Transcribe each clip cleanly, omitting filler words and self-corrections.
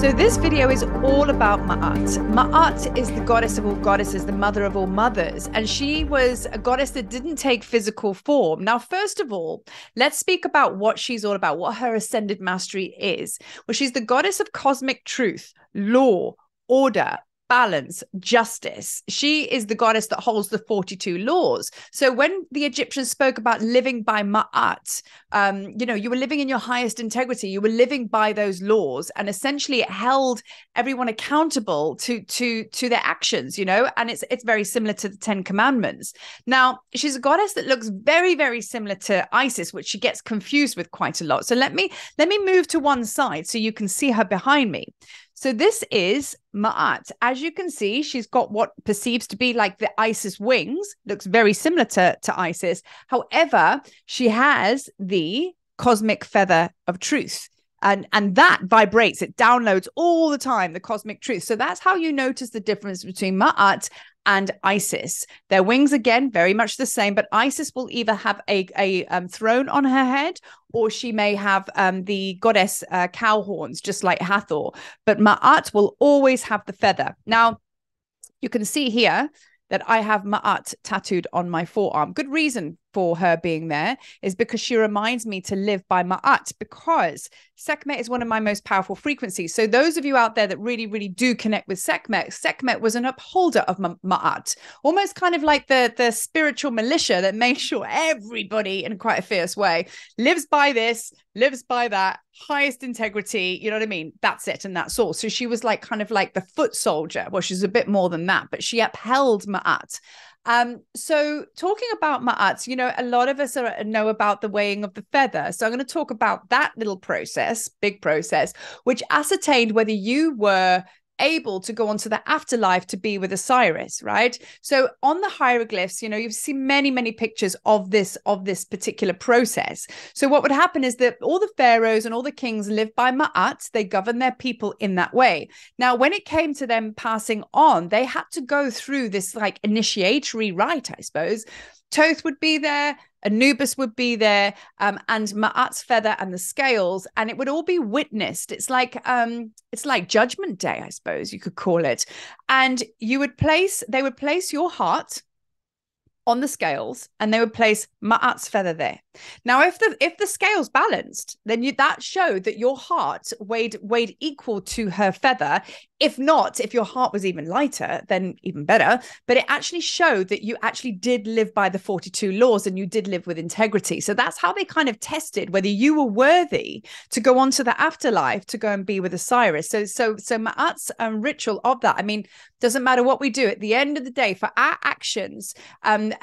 So this video is all about Ma'at. Ma'at is the goddess of all goddesses, the mother of all mothers, and she was a goddess that didn't take physical form. Now, first of all, let's speak about what she's all about, what her ascended mastery is. Well, she's the goddess of cosmic truth, law, order, balance, justice. She is the goddess that holds the 42 laws. So when the Egyptians spoke about living by Ma'at, you were living in your highest integrity. You were living by those laws, and essentially it held everyone accountable to their actions, and it's very similar to the 10 Commandments. Now, she's a goddess that looks very, very similar to Isis, which she gets confused with quite a lot. So let me move to one side so you can see her behind me. So this is Ma'at. As you can see, she's got what perceives to be like the Isis wings. Looks very similar to Isis. However, she has the cosmic feather of truth. And that vibrates, it downloads all the time, the cosmic truth. So that's how you notice the difference between Ma'at and Isis. Their wings, again, very much the same, but Isis will either have a throne on her head, or she may have the goddess cow horns, just like Hathor. But Ma'at will always have the feather. Now, you can see here that I have Ma'at tattooed on my forearm. Good reason for her being there is because she reminds me to live by Ma'at, because Sekhmet is one of my most powerful frequencies. So those of you out there that really, really do connect with Sekhmet was an upholder of Ma'at, almost kind of like the spiritual militia that makes sure everybody, in quite a fierce way, lives by this, lives by that, highest integrity, you know what I mean? That's it, and that's all. So she was like kind of like the foot soldier. Well, she's a bit more than that, but she upheld Ma'at. So talking about Ma'at, a lot of us know about the weighing of the feather. So I'm going to talk about that little process, big process, which ascertained whether you were able to go on to the afterlife to be with Osiris, right? So on the hieroglyphs, you've seen many, many pictures of this particular process. So what would happen is that all the pharaohs and all the kings lived by Ma'at. They govern their people in that way. Now, when it came to them passing on, they had to go through this like initiatory rite, I suppose. Thoth would be there, Anubis would be there, and Ma'at's feather and the scales, and it would all be witnessed. It's like Judgment Day, I suppose you could call it. And they would place your heart on the scales, and they would place Ma'at's feather there. Now, if the scales balanced, then that showed that your heart weighed equal to her feather. If not, if your heart was even lighter, then even better. But it actually showed that you actually did live by the 42 laws, and you did live with integrity. So that's how they kind of tested whether you were worthy to go on to the afterlife, to go and be with Osiris. So Ma'at's ritual of that, I mean, doesn't matter what we do at the end of the day, for our actions and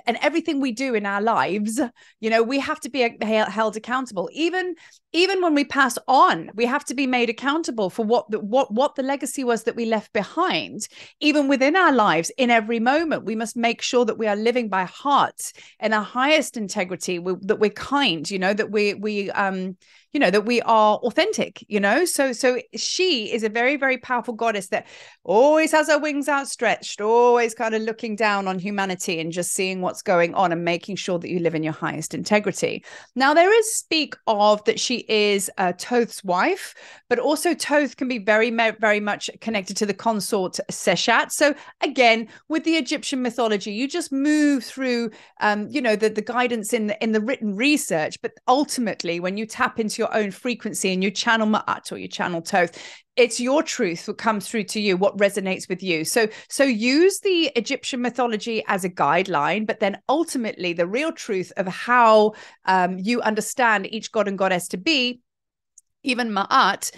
everything we do in our lives, we have to be held accountable. Even when we pass on, we have to be made accountable for what the legacy was that we left behind. Even within our lives, in every moment, we must make sure that we are living by heart and our highest integrity, that we're kind, that we are authentic, So she is a very, very powerful goddess that always has her wings outstretched, always kind of looking down on humanity and just seeing what's going on and making sure that you live in your highest integrity. Now, there is speak of that she is Thoth's wife, but also Thoth can be very, very much connected to the consort Seshat. So again, with the Egyptian mythology, you just move through, the guidance in the written research, but ultimately, when you tap into your own frequency and you channel Ma'at or you channel Thoth, it's your truth that comes through to you, what resonates with you. So use the Egyptian mythology as a guideline, but then ultimately the real truth of how you understand each god and goddess to be, even Ma'at,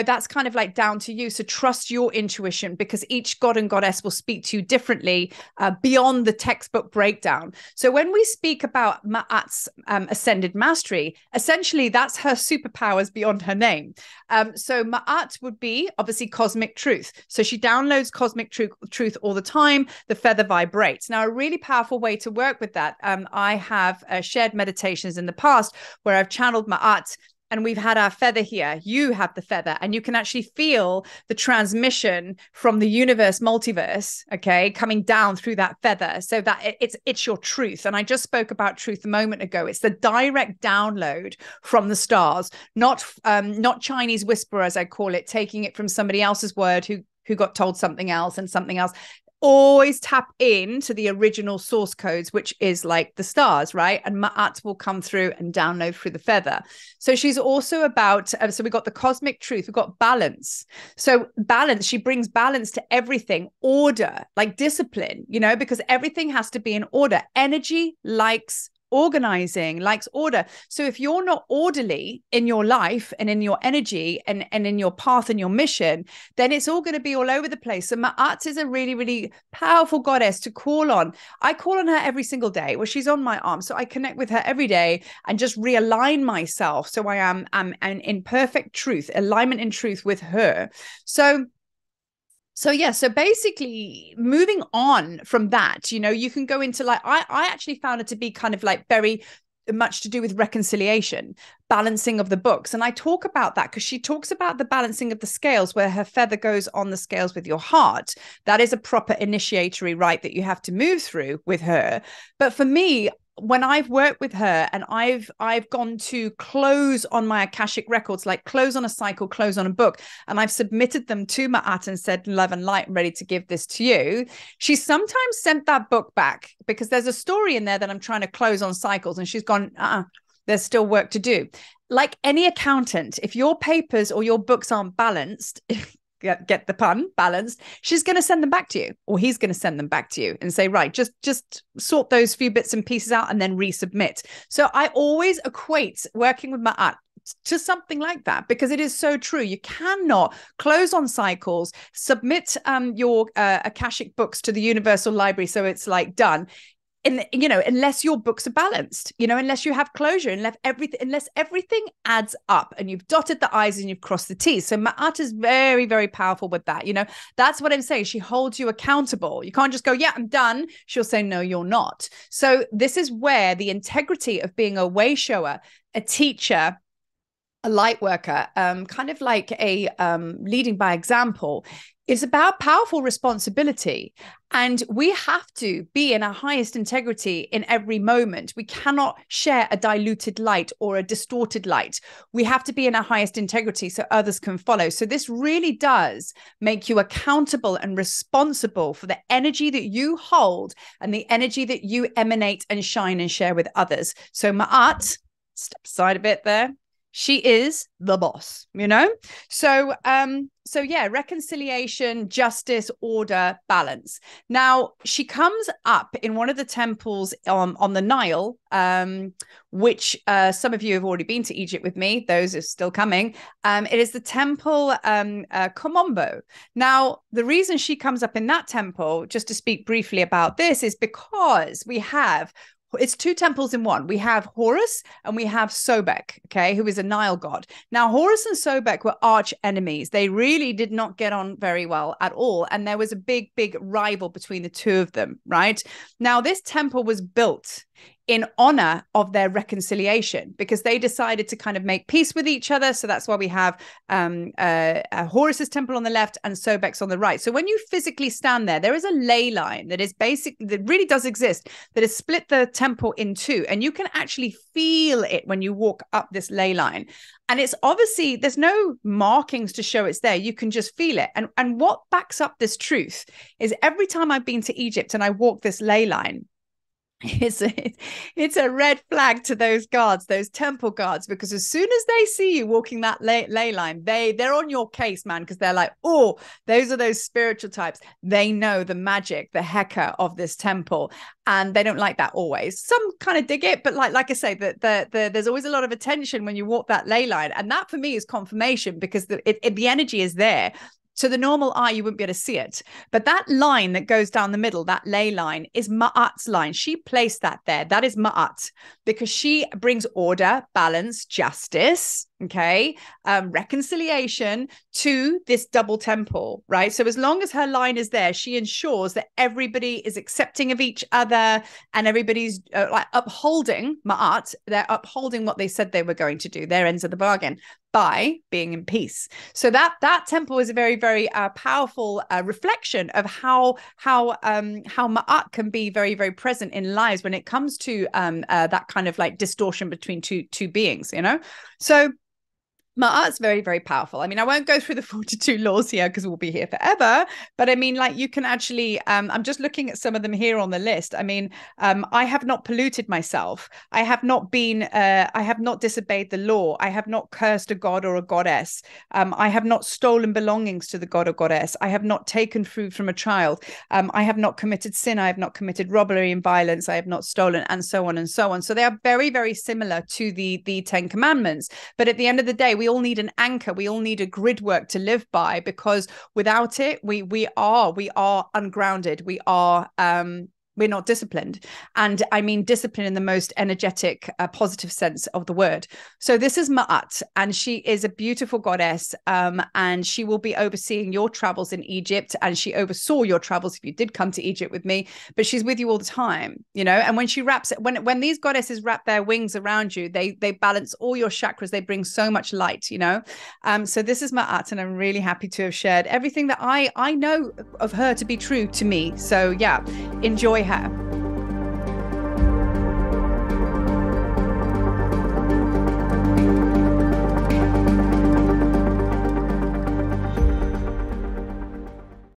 that's kind of like down to you. So trust your intuition, because each god and goddess will speak to you differently beyond the textbook breakdown. So when we speak about Ma'at's ascended mastery, essentially that's her superpowers beyond her name. So Ma'at would be obviously cosmic truth. So she downloads cosmic truth all the time. The feather vibrates. Now, a really powerful way to work with that, I have shared meditations in the past where I've channeled Ma'at and we've had our feather here. You have the feather, and you can actually feel the transmission from the universe, multiverse, okay, coming down through that feather, so that it's your truth. And I just spoke about truth a moment ago. It's the direct download from the stars, not Chinese whisper, as I call it, taking it from somebody else's word who got told something else and something else. Always tap into the original source codes, which is like the stars, right? And Ma'at will come through and download through the feather. So she's also about, so we got the cosmic truth, we've got balance. So balance, she brings balance to everything, order, like discipline, you know, because everything has to be in order. Energy likes organizing, likes order. So if you're not orderly in your life and in your energy and in your path and your mission, then it's all going to be all over the place. So Ma'at is a really, really powerful goddess to call on. I call on her every single day. Well, she's on my arm. So I connect with her every day and just realign myself. So I am in perfect truth, alignment in truth with her. So yeah, so basically moving on from that, you know, you can go into like, I actually found it to be kind of like very much to do with reconciliation, balancing of the books. And I talk about that because she talks about the balancing of the scales, where her feather goes on the scales with your heart. That is a proper initiatory rite that you have to move through with her. But for me, when I've worked with her and I've gone to close on my Akashic records, like close on a cycle, close on a book, and I've submitted them to Ma'at and said, love and light, I'm ready to give this to you. She sometimes sent that book back because there's a story in there that I'm trying to close on cycles. And she's gone, there's still work to do. Like any accountant, if your papers or your books aren't balanced, get the pun, balanced, she's going to send them back to you, or he's going to send them back to you and say, right, just sort those few bits and pieces out and then resubmit. So I always equate working with Ma'at to something like that, because it is so true. You cannot close on cycles, submit your Akashic books to the Universal Library so it's like done. You know, unless your books are balanced, you know, unless you have closure, unless everything adds up and you've dotted the I's and you've crossed the T's. So Ma'at is very, very powerful with that. You know, that's what I'm saying. She holds you accountable. You can't just go, yeah, I'm done. She'll say, no, you're not. So this is where the integrity of being a way shower, a teacher, a light worker, kind of like a leading by example, is about powerful responsibility. And we have to be in our highest integrity in every moment. We cannot share a diluted light or a distorted light. We have to be in our highest integrity so others can follow. So this really does make you accountable and responsible for the energy that you hold and the energy that you emanate and shine and share with others. So Ma'at, step aside a bit there. She is the boss, you know? So yeah, reconciliation, justice, order, balance. Now, she comes up in one of the temples on the Nile, which some of you have already been to Egypt with me. Those are still coming. It is the temple Komombo. Now, the reason she comes up in that temple, just to speak briefly about this, is because it's two temples in one. We have Horus and we have Sobek, okay, who is a Nile god. Now, Horus and Sobek were arch enemies. They really did not get on very well at all. And there was a big, big rival between the two of them, right? Now, this temple was built in honor of their reconciliation because they decided to kind of make peace with each other. So that's why we have Horus's temple on the left and Sobek's on the right. So when you physically stand there, there is a ley line that really does exist, that has split the temple in two. And you can actually feel it when you walk up this ley line. And it's obviously, there's no markings to show it's there. You can just feel it. And what backs up this truth is every time I've been to Egypt and I walk this ley line, it's a red flag to those guards, those temple guards, because as soon as they see you walking that ley line, they're on your case, man, because they're like, oh, those are those spiritual types. They know the magic, the heka of this temple, and they don't like that always. Some kind of dig it, but like I say, there's always a lot of attention when you walk that ley line, and that for me is confirmation because the energy is there. To the normal eye, you wouldn't be able to see it. But that line that goes down the middle, that ley line, is Ma'at's line. She placed that there. That is Ma'at because she brings order, balance, justice, okay, reconciliation to this double temple, right? So as long as her line is there, she ensures that everybody is accepting of each other and everybody's like upholding Ma'at. They're upholding what they said they were going to do, their ends of the bargain, by being in peace. So that temple is a very, very powerful reflection of how Ma'at can be very, very present in lives when it comes to that kind of like distortion between two beings, you know? So Ma'at's very, very powerful. I mean, I won't go through the 42 laws here because we'll be here forever. But I mean, like you can actually, I'm just looking at some of them here on the list. I mean, I have not polluted myself. I have not disobeyed the law. I have not cursed a god or a goddess. I have not stolen belongings to the god or goddess. I have not taken food from a child. I have not committed sin. I have not committed robbery and violence. I have not stolen, and so on and so on. So they are very, very similar to the 10 Commandments. But at the end of the day, we all need an anchor. We all need a grid work to live by, because without it, we are ungrounded. We're not disciplined. And I mean discipline in the most energetic, positive sense of the word. So this is Ma'at, and she is a beautiful goddess. And she will be overseeing your travels in Egypt. And she oversaw your travels if you did come to Egypt with me, but she's with you all the time, you know? And when she wraps it, when these goddesses wrap their wings around you, they balance all your chakras. They bring so much light, you know? So this is Ma'at, and I'm really happy to have shared everything that I know of her to be true to me. So yeah, enjoy her.